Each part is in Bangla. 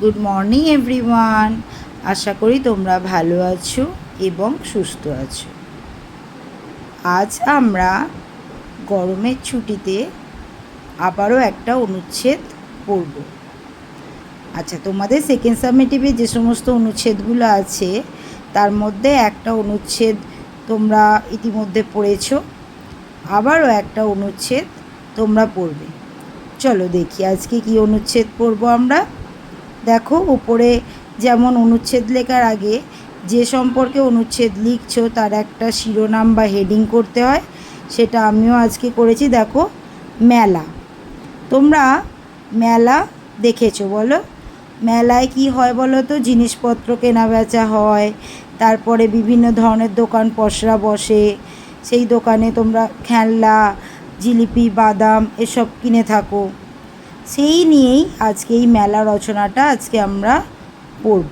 Good morning everyone. আশা করি তোমরা ভালো আছো এবং সুস্থ আছো। আজ আমরা গরমের ছুটিতে আবারও একটা অনুচ্ছেদ পড়ব। আচ্ছা, তোমাদের সেকেন্ড সাবমিটিভে যে সমস্ত অনুচ্ছেদগুলো আছে তার মধ্যে একটা অনুচ্ছেদ তোমরা ইতিমধ্যে পড়েছো, আবারও একটা অনুচ্ছেদ তোমরা পড়বে। চলো দেখি আজকে কি অনুচ্ছেদ পড়বো আমরা। দেখো, উপরে যেমন অনুচ্ছেদ লেখার আগে যে সম্পর্কে অনুচ্ছেদ লিখছো তার একটা শিরোনাম বা হেডিং করতে হয়, সেটা আমিও আজকে করেছি। দেখো, মেলা। তোমরা মেলা দেখেছো, বলো মেলায় কি হয় বলো তো? জিনিসপত্র কেনা বেচা হয়, তারপরে বিভিন্ন ধরনের দোকান পসরা বসে, সেই দোকানে তোমরা খেলনা, জিলিপি, বাদাম এসব কিনে থাকো। সেই নিয়েই আজকে এই মেলা রচনাটা আজকে আমরা পড়ব।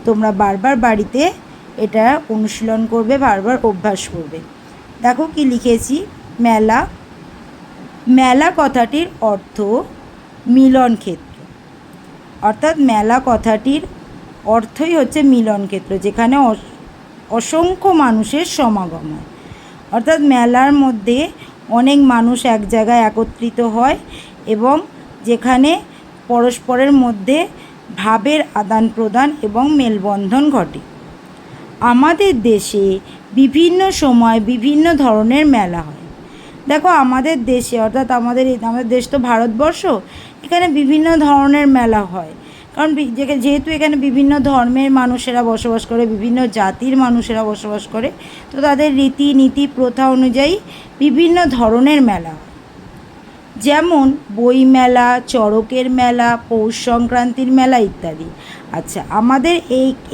তোমরা বারবার বাড়িতে এটা অনুশীলন করবে, বারবার অভ্যাস করবে। দেখো কি লিখেছি। মেলা। মেলা কথাটির অর্থ মিলন ক্ষেত্র। অর্থাৎ মেলা কথাটির অর্থই হচ্ছে মিলন ক্ষেত্র, যেখানে অসংখ্য মানুষের সমাগম হয়। অর্থাৎ মেলার মধ্যে অনেক মানুষ এক জায়গায় একত্রিত হয় এবং যেখানে পরস্পরের মধ্যে ভাবের আদান প্রদান এবং মেলবন্ধন ঘটে। আমাদের দেশে বিভিন্ন সময় বিভিন্ন ধরনের মেলা হয়। দেখো, আমাদের দেশে অর্থাৎ আমাদের দেশ তো ভারতবর্ষ, এখানে বিভিন্ন ধরনের মেলা হয়। কারণ যেহেতু এখানে বিভিন্ন ধর্মের মানুষেরা বসবাস করে, বিভিন্ন জাতির মানুষেরা বসবাস করে, তো তাদের রীতিনীতি প্রথা অনুযায়ী বিভিন্ন ধরনের মেলা হয়। যেমন বই মেলা, চড়কের মেলা, পৌষ সংক্রান্তির মেলা ইত্যাদি। আচ্ছা, আমাদের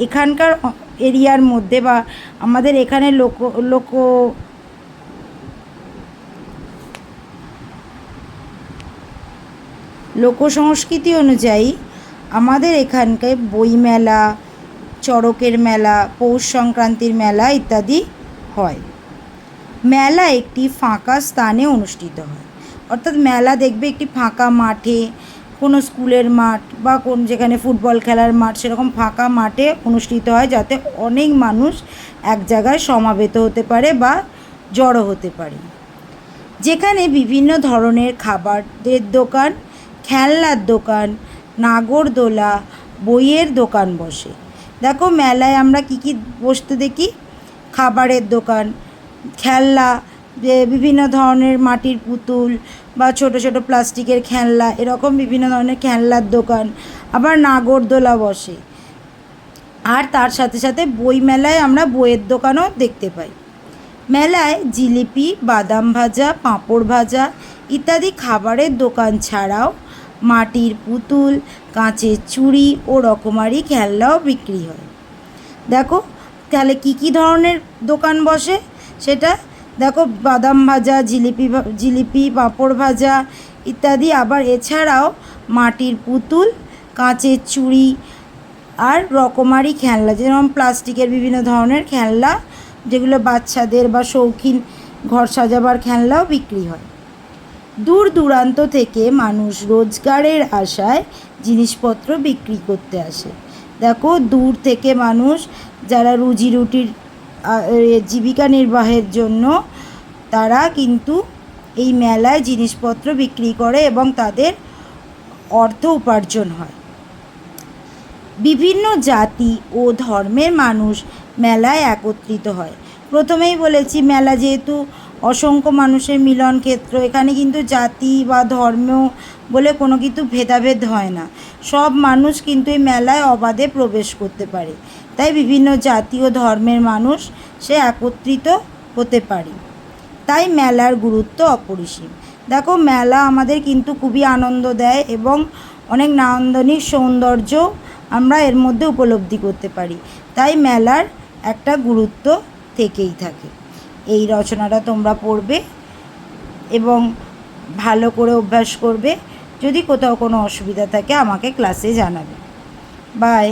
এখানকার এরিয়ার মধ্যে বা আমাদের এখানে লোক সংস্কৃতি অনুযায়ী আমাদের এখানকার বই মেলা, চড়কের মেলা, পৌষ সংক্রান্তির মেলা ইত্যাদি হয়। মেলা একটি ফাঁকা স্থানে অনুষ্ঠিত হয়। অর্থাৎ মেলা দেখবে একটি ফাঁকা মাঠে, কোনো স্কুলের মাঠ বা যেখানে ফুটবল খেলার মাঠ, সেরকম ফাঁকা মাঠে অনুষ্ঠিত হয়, যাতে অনেক মানুষ এক জায়গায় সমাবেত হতে পারে বা জড়ো হতে পারে। যেখানে বিভিন্ন ধরনের খাবারের দোকান, খেলনার দোকান, নাগরদোলা, বইয়ের দোকান বসে। দেখো, মেলায় আমরা কী কী বসতে দেখি? খাবারের দোকান, খেলনা, বিভিন্ন ধরনের মাটির পুতুল বা ছোট ছোট প্লাস্টিকের খেলনা, এরকম বিভিন্ন ধরনের খেলনার দোকান, আবার নাগরদোলা বসে। আর তার সাথে সাথে বই মেলায় আমরা বইয়ের দোকানও দেখতে পাই। মেলায় জিলিপি, বাদাম ভাজা, পাঁপড় ভাজা ইত্যাদি খাবারের দোকান ছাড়াও মাটির পুতুল, কাঁচের চুড়ি ও রকমারি খেলনাও বিক্রি হয়। দেখো তাহলে কী কী ধরনের দোকান বসে সেটা দেখো। বাদাম ভাজা, জিলিপি, পাঁপড় ভাজা ইত্যাদি। আবার এছাড়াও মাটির পুতুল, কাঁচের চুড়ি আর রকমারি খেলনা, যেরকম প্লাস্টিকের বিভিন্ন ধরনের খেলনা, যেগুলো বাচ্চাদের বা শৌখিন ঘর সাজাবার খেলনাও বিক্রি হয়। দূর দূরান্ত থেকে মানুষ রোজগারের আশায় জিনিসপত্র বিক্রি করতে আসে। দেখো, দূর থেকে মানুষ যারা রুজি রুটির জীবিকা নির্বাহের জন্য তারা কিন্তু এই মেলায় জিনিসপত্র বিক্রি করে এবং তাদের অর্থ উপার্জন হয়। বিভিন্ন জাতি ও ধর্মের মানুষ মেলায় একত্রিত হয়। প্রথমেই বলেছি, মেলা যেহেতু অসংখ্য মানুষের মিলন ক্ষেত্র, এখানে কিন্তু জাতি বা ধর্ম বলে কোনো কিছু ভেদাভেদ হয় না। সব মানুষ কিন্তু এই মেলায় অবাধে প্রবেশ করতে পারে। তাই বিভিন্ন জাতি ও ধর্মের মানুষ সে একত্রিত হতে পারে। তাই মেলার গুরুত্ব অপরিসীম। দেখো, মেলা আমাদের কিন্তু খুবই আনন্দ দেয় এবং অনেক নান্দনিক সৌন্দর্য আমরা এর মধ্যে উপলব্ধি করতে পারি। তাই মেলার একটা গুরুত্ব থেকেই থাকে। এই রচনাটা তোমরা পড়বে এবং ভালো করে অভ্যাস করবে। যদি কোথাও কোনো অসুবিধা থাকে আমাকে ক্লাসে জানাবে। বাই।